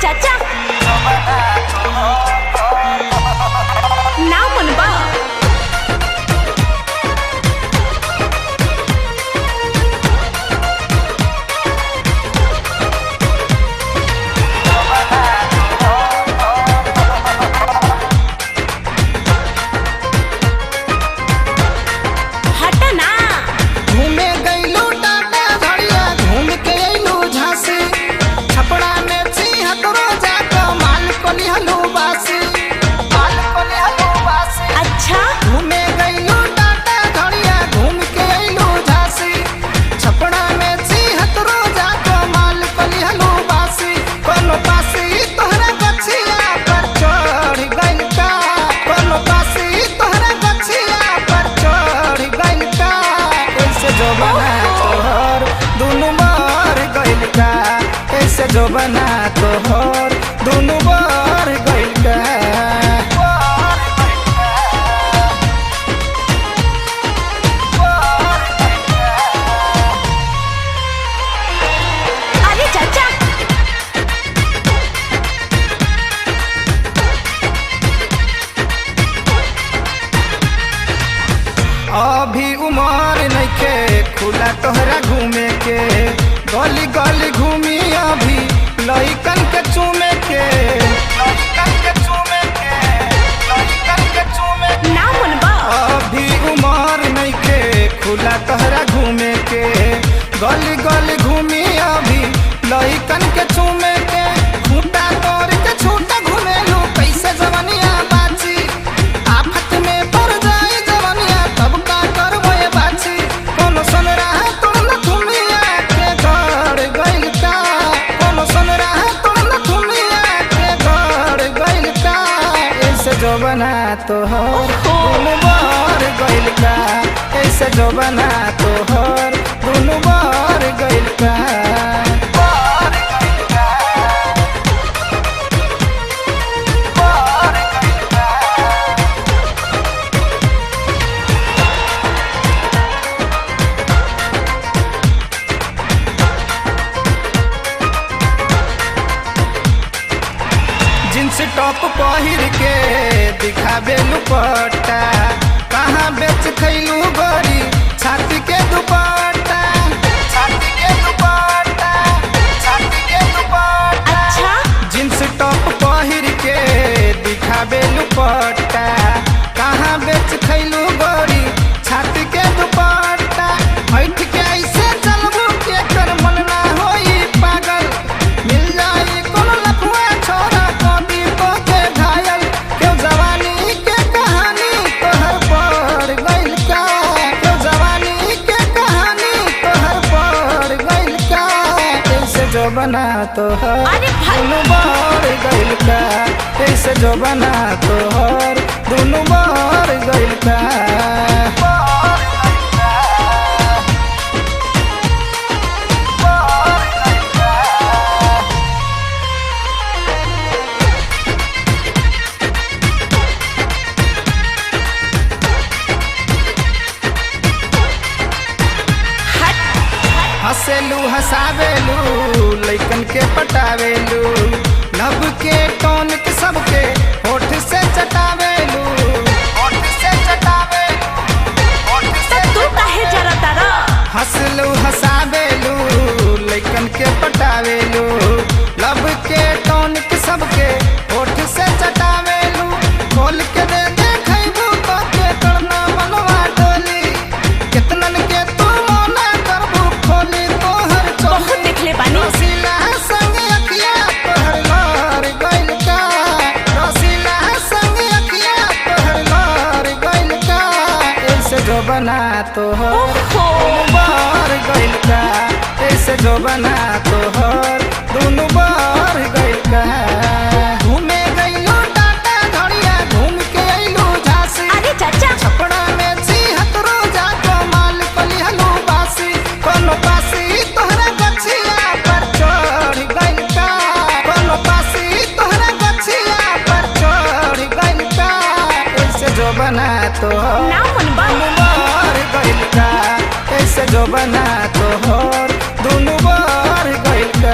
चाचा ना मनबा जो बना तोहर दोनों बार गइल का अरे चाचा अभी उमर नइखे खुला तोहरा घूमे के गली गली घूमी अभी लइकन के चूमे के ना मनबा अभी उमर नइखे खुला तोहरा घूमे के गली गली घूमी अभी लइकन के चूमे के खूटा तोड़ के छूटा घूमेलू पैसे जवनिया बाची आफत में पड़ जाए जवनिया तब का करबो ये बाची कोनो सन रहा तोड़ न थुमिया के गड़ गइल का कोनो सन रहा तोड़ न थुमिया के गड़ गइल का ऐसे जो बना तोहर दोनों बार गइल का ऐसे जो बना तोहर दोनों बार गइल का जींस टॉप पहिर के दिखावे दुपट्टा कहाँ बेच खैलू गरी छाती के दुपट्टा छाती के दुपट्टा छाती के दुपट्टा अच्छा जींस टॉप पहिर के दिखावे दुपट्टा कहाँ बेच खैलू गरी छाती के दुपट्टा हट के ऐसे चलबू के कर मन ना होई पागल मिल जाई कोनो लफुआ छोरा कभी को के घायल क्यों जवानी के कहानी तोहर पड़ गइल का क्यों जवानी के कहानी तोहर पड़ गइल का ऐसे जो बना तोहर अरे भाई दोनों बार गइल का ऐसे जो बना तोहर दोनों बार गइल का हंसेलू हंसावेलू लइकन के पटावेलू लब के टोन के सबके होठ से चटावेलू होठ से चटावेलू होठ से तू काहे जरा तारा हंसलू हंसावेलू लइकन के पटावेलू लब के टोन के सबके होठ से चटावेलू खोल के दे देखैबू तो के करना मनवा डोली कितनन के तू मना करबू खोली तोहर बहुत देख ले बानी रसीला संग अखिया तोहर लार गइल का रसीला संग अखिया तोहर लार गइल का ऐसे जो बना तोहर दोनों बार गइल का ऐसे जो बना तोहर दोनों बार गइल का घूमे गइलू टाटा धड़िया घूम के अइलू झांसी अरे चाचा छपड़ा में छिहत रोजा को माल कलिहलू बासी कोनो पासी तोहरा गछिया पर चढ़ गइल का कोनो पासी तोहरा गछिया पर चढ़ गइल का ऐसे जो बना तोहर ना मनबा दोनों बार गइल का ऐसे जो बना तोहर दोनों बार गइल का